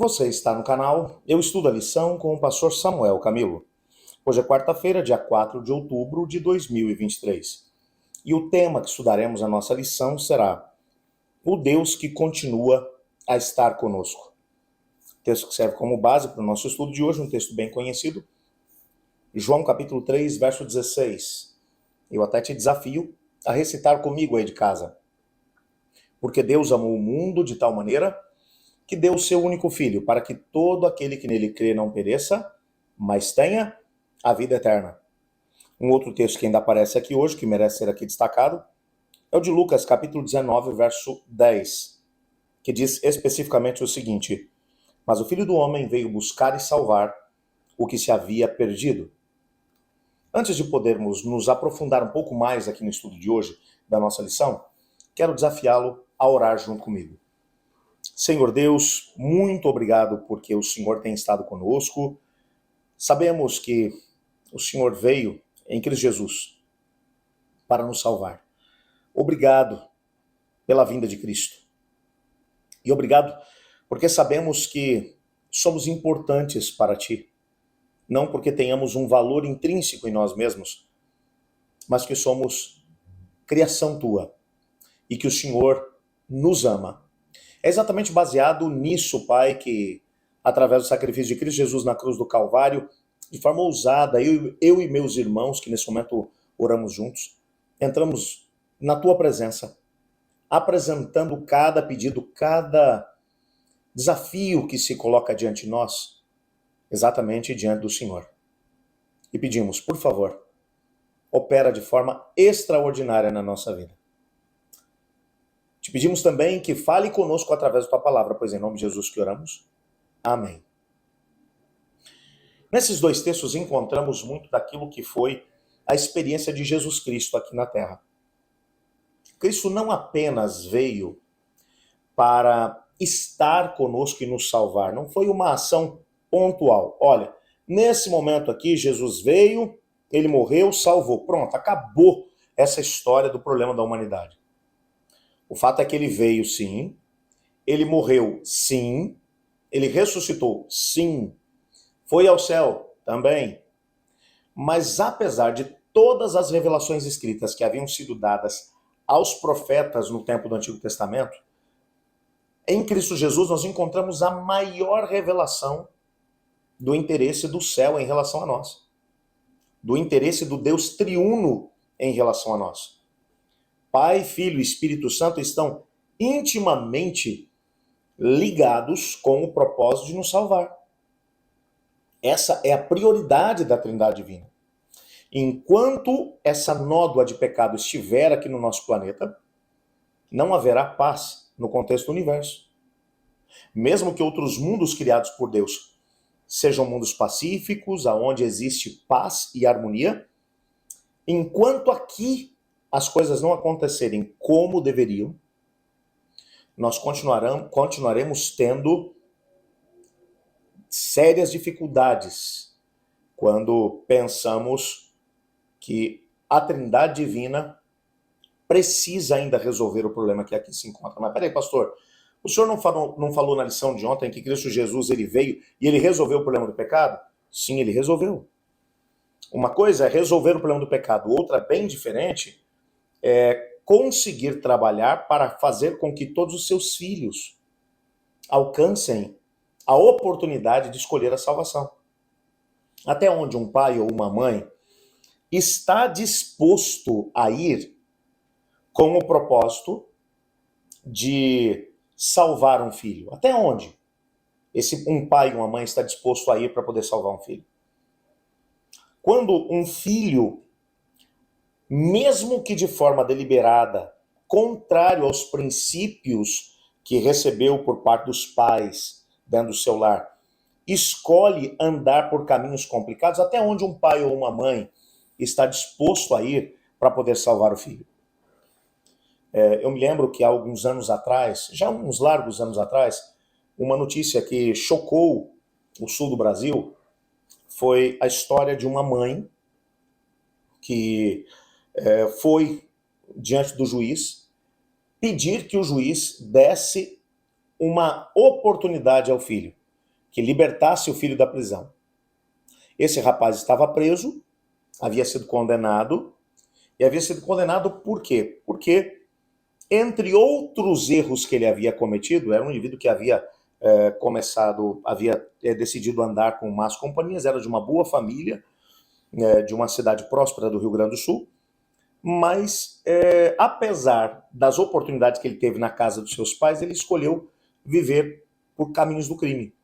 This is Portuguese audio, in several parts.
Você está no canal Eu Estudo a Lição com o pastor Samuel Camilo. Hoje é quarta-feira, dia 4 de outubro de 2023. E o tema que estudaremos na nossa lição será o Deus que continua a estar conosco. Texto que serve como base para o nosso estudo de hoje, um texto bem conhecido. João capítulo 3, verso 16. Eu até te desafio a recitar comigo aí de casa. Porque Deus amou o mundo de tal maneira que deu o seu único filho, para que todo aquele que nele crê não pereça, mas tenha a vida eterna. Um outro texto que ainda aparece aqui hoje, que merece ser aqui destacado, é o de Lucas, capítulo 19, verso 10, que diz especificamente o seguinte: Mas o Filho do Homem veio buscar e salvar o que se havia perdido. Antes de podermos nos aprofundar um pouco mais aqui no estudo de hoje, da nossa lição, quero desafiá-lo a orar junto comigo. Senhor Deus, muito obrigado porque o Senhor tem estado conosco. Sabemos que o Senhor veio em Cristo Jesus para nos salvar. Obrigado pela vinda de Cristo. E obrigado porque sabemos que somos importantes para Ti. Não porque tenhamos um valor intrínseco em nós mesmos, mas que somos criação Tua e que o Senhor nos ama. É exatamente baseado nisso, Pai, que através do sacrifício de Cristo Jesus na cruz do Calvário, de forma ousada, eu e meus irmãos, que nesse momento oramos juntos, entramos na Tua presença, apresentando cada pedido, cada desafio que se coloca diante de nós, exatamente diante do Senhor. E pedimos, por favor, opera de forma extraordinária na nossa vida. Te pedimos também que fale conosco através da Tua palavra, pois em nome de Jesus que oramos. Amém. Nesses dois textos encontramos muito daquilo que foi a experiência de Jesus Cristo aqui na Terra. Cristo não apenas veio para estar conosco e nos salvar, não foi uma ação pontual. Olha, nesse momento aqui, Jesus veio, ele morreu, salvou. Pronto, acabou essa história do problema da humanidade. O fato é que ele veio, sim, ele morreu, sim, ele ressuscitou, sim, foi ao céu, também. Mas apesar de todas as revelações escritas que haviam sido dadas aos profetas no tempo do Antigo Testamento, em Cristo Jesus nós encontramos a maior revelação do interesse do céu em relação a nós, do interesse do Deus triuno em relação a nós. Pai, Filho e Espírito Santo estão intimamente ligados com o propósito de nos salvar. Essa é a prioridade da Trindade Divina. Enquanto essa nódoa de pecado estiver aqui no nosso planeta, não haverá paz no contexto do universo. Mesmo que outros mundos criados por Deus sejam mundos pacíficos, onde existe paz e harmonia, enquanto aqui as coisas não acontecerem como deveriam, nós continuaremos tendo sérias dificuldades quando pensamos que a Trindade Divina precisa ainda resolver o problema que aqui se encontra. Mas peraí, pastor, o senhor não falou na lição de ontem que Cristo Jesus ele veio e ele resolveu o problema do pecado? Sim, ele resolveu. Uma coisa é resolver o problema do pecado, outra bem diferente é conseguir trabalhar para fazer com que todos os seus filhos alcancem a oportunidade de escolher a salvação. Até onde um pai ou uma mãe está disposto a ir com o propósito de salvar um filho? Até onde um pai e uma mãe está disposto a ir para poder salvar um filho? Quando um filho, mesmo que de forma deliberada, contrário aos princípios que recebeu por parte dos pais dentro do seu lar, escolhe andar por caminhos complicados, até onde um pai ou uma mãe está disposto a ir para poder salvar o filho? Eu me lembro que há alguns anos atrás, já uns largos anos atrás, uma notícia que chocou o sul do Brasil foi a história de uma mãe que foi diante do juiz pedir que o juiz desse uma oportunidade ao filho. que libertasse o filho da prisão. Esse rapaz estava preso, havia sido condenado, e havia sido condenado por quê? Porque, entre outros erros que ele havia cometido, era um indivíduo que havia decidido andar com más companhias, era de uma boa família, de uma cidade próspera do Rio Grande do Sul, mas apesar das oportunidades que ele teve na casa dos seus pais, ele escolheu viver por caminhos do crime.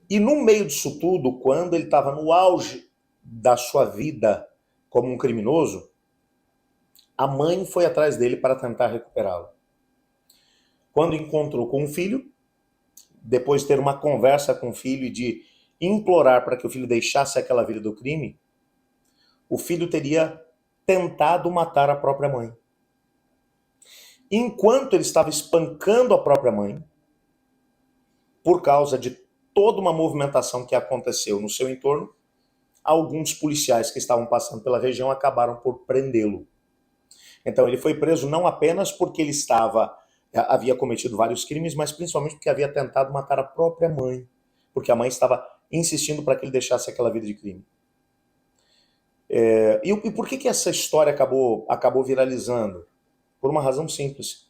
E no meio disso tudo, quando ele estava no auge da sua vida como um criminoso, a mãe foi atrás dele para tentar recuperá-lo. Quando encontrou com o filho, depois de ter uma conversa com o filho e de implorar para que o filho deixasse aquela vida do crime, o filho teria tentado matar a própria mãe. Enquanto ele estava espancando a própria mãe, por causa de toda uma movimentação que aconteceu no seu entorno, alguns policiais que estavam passando pela região acabaram por prendê-lo. Então ele foi preso não apenas porque ele havia cometido vários crimes, mas principalmente porque havia tentado matar a própria mãe, porque a mãe estava insistindo para que ele deixasse aquela vida de crime. E por que essa história acabou viralizando? Por uma razão simples.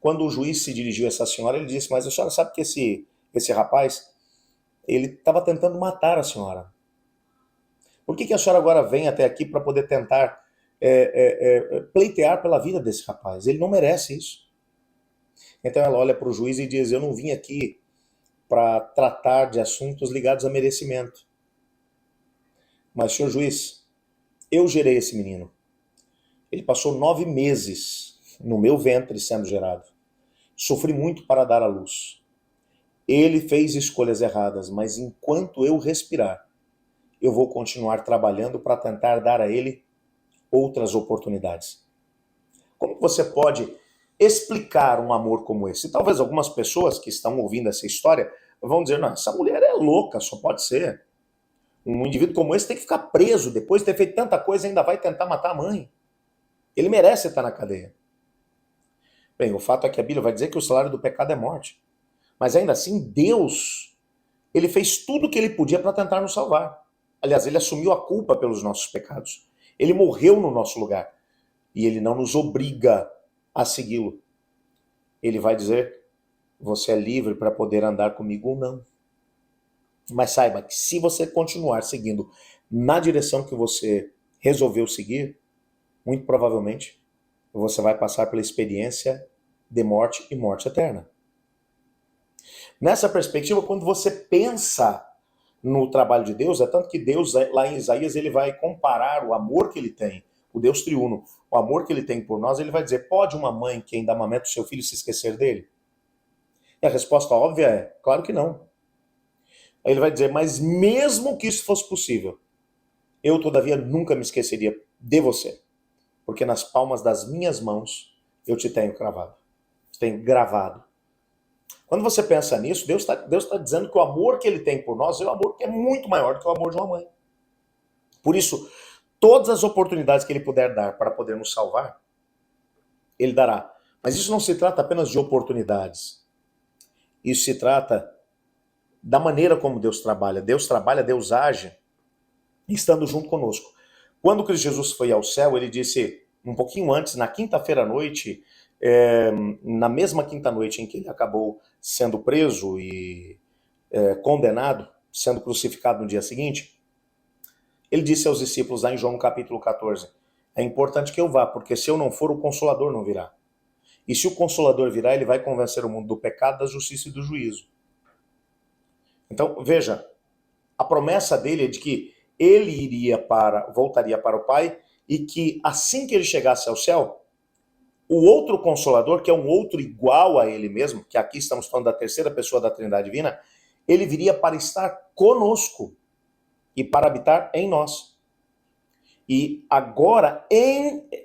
Quando o juiz se dirigiu a essa senhora, ele disse: mas a senhora sabe que esse rapaz, ele estava tentando matar a senhora. Por que a senhora agora vem até aqui para poder tentar pleitear pela vida desse rapaz? Ele não merece isso. Então ela olha para o juiz e diz: eu não vim aqui para tratar de assuntos ligados a merecimento. Mas, senhor juiz, eu gerei esse menino. Ele passou 9 meses no meu ventre sendo gerado. Sofri muito para dar à luz. Ele fez escolhas erradas, mas enquanto eu respirar, eu vou continuar trabalhando para tentar dar a ele outras oportunidades. Como você pode explicar um amor como esse? Talvez algumas pessoas que estão ouvindo essa história vão dizer: não, essa mulher é louca, só pode ser. Um indivíduo como esse tem que ficar preso, depois de ter feito tanta coisa ainda vai tentar matar a mãe. Ele merece estar na cadeia. Bem, o fato é que a Bíblia vai dizer que o salário do pecado é morte. Mas ainda assim, Deus, ele fez tudo o que ele podia para tentar nos salvar. Aliás, ele assumiu a culpa pelos nossos pecados. Ele morreu no nosso lugar. E ele não nos obriga a segui-lo. Ele vai dizer: você é livre para poder andar comigo ou não. Mas saiba que se você continuar seguindo na direção que você resolveu seguir, muito provavelmente você vai passar pela experiência de morte e morte eterna. Nessa perspectiva, quando você pensa no trabalho de Deus, é tanto que Deus, lá em Isaías, ele vai comparar o amor que ele tem, o Deus triuno, o amor que ele tem por nós, ele vai dizer: pode uma mãe que ainda amamenta o seu filho se esquecer dele? E a resposta óbvia é: claro que não. Aí ele vai dizer: mas mesmo que isso fosse possível, eu todavia nunca me esqueceria de você, porque nas palmas das minhas mãos eu te tenho cravado, te tenho gravado. Quando você pensa nisso, Deus tá dizendo que o amor que ele tem por nós é um amor que é muito maior do que o amor de uma mãe. Por isso, todas as oportunidades que ele puder dar para poder nos salvar, ele dará. Mas isso não se trata apenas de oportunidades. Isso se trata da maneira como Deus trabalha. Deus age, estando junto conosco. Quando Cristo Jesus foi ao céu, ele disse, um pouquinho antes, na quinta-feira à noite, na mesma quinta-noite em que ele acabou sendo preso e condenado, sendo crucificado no dia seguinte, ele disse aos discípulos, lá em João capítulo 14, é importante que eu vá, porque se eu não for, o Consolador não virá. E se o Consolador virá, ele vai convencer o mundo do pecado, da justiça e do juízo. Então, veja, a promessa dele é de que ele voltaria para o Pai e que assim que ele chegasse ao céu, o outro Consolador, que é um outro igual a ele mesmo, que aqui estamos falando da terceira pessoa da Trindade Divina, ele viria para estar conosco e para habitar em nós. E agora,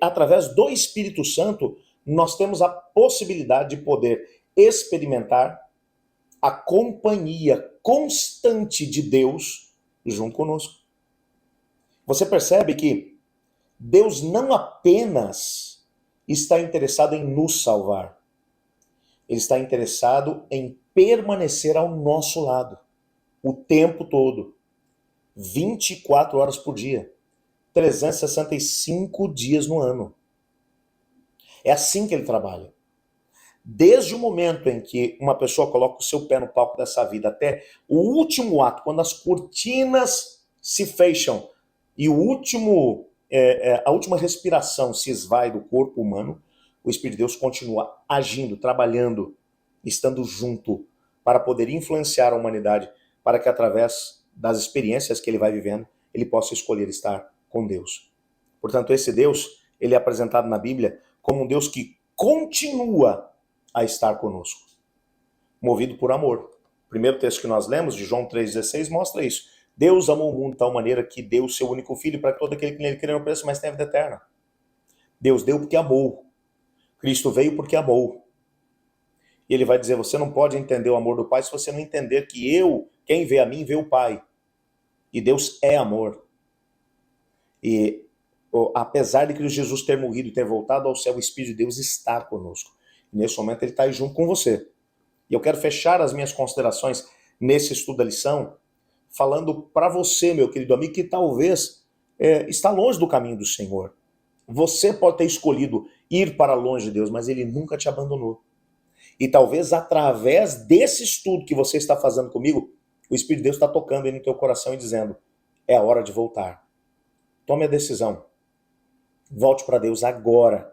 através do Espírito Santo, nós temos a possibilidade de poder experimentar a companhia constante de Deus junto conosco. Você percebe que Deus não apenas está interessado em nos salvar, ele está interessado em permanecer ao nosso lado. o tempo todo, 24 horas por dia, 365 dias no ano. É assim que ele trabalha. Desde o momento em que uma pessoa coloca o seu pé no palco dessa vida até o último ato, quando as cortinas se fecham e a última respiração se esvai do corpo humano, o Espírito de Deus continua agindo, trabalhando, estando junto para poder influenciar a humanidade, para que através das experiências que ele vai vivendo, ele possa escolher estar com Deus. Portanto, esse Deus, ele é apresentado na Bíblia como um Deus que continua a estar conosco, movido por amor. O primeiro texto que nós lemos, de João 3,16, mostra isso. Deus amou o mundo de tal maneira que deu o seu único filho para que todo aquele que nele crê não pereça, mas tenha vida eterna. Deus deu porque amou. Cristo veio porque amou. E ele vai dizer, você não pode entender o amor do Pai se você não entender que quem vê a mim, vê o Pai. E Deus é amor. E apesar de Cristo Jesus ter morrido e ter voltado ao céu, o Espírito de Deus está conosco. E nesse momento ele está aí junto com você. E eu quero fechar as minhas considerações nesse estudo da lição, falando para você, meu querido amigo, que talvez está longe do caminho do Senhor. Você pode ter escolhido ir para longe de Deus, mas ele nunca te abandonou. E talvez através desse estudo que você está fazendo comigo, o Espírito de Deus está tocando aí no teu coração e dizendo, é a hora de voltar. Tome a decisão. Volte para Deus agora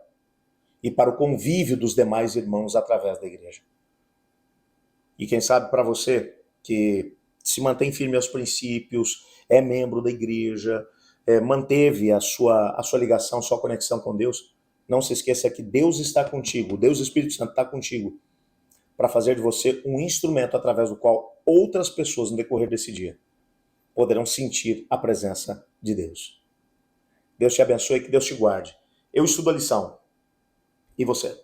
e para o convívio dos demais irmãos através da igreja. E quem sabe para você que se mantém firme aos princípios, é membro da igreja, manteve a sua ligação, sua conexão com Deus, não se esqueça que Deus está contigo, Deus Espírito Santo está contigo para fazer de você um instrumento através do qual outras pessoas no decorrer desse dia poderão sentir a presença de Deus. Deus te abençoe e que Deus te guarde. Eu estudo a lição. E você?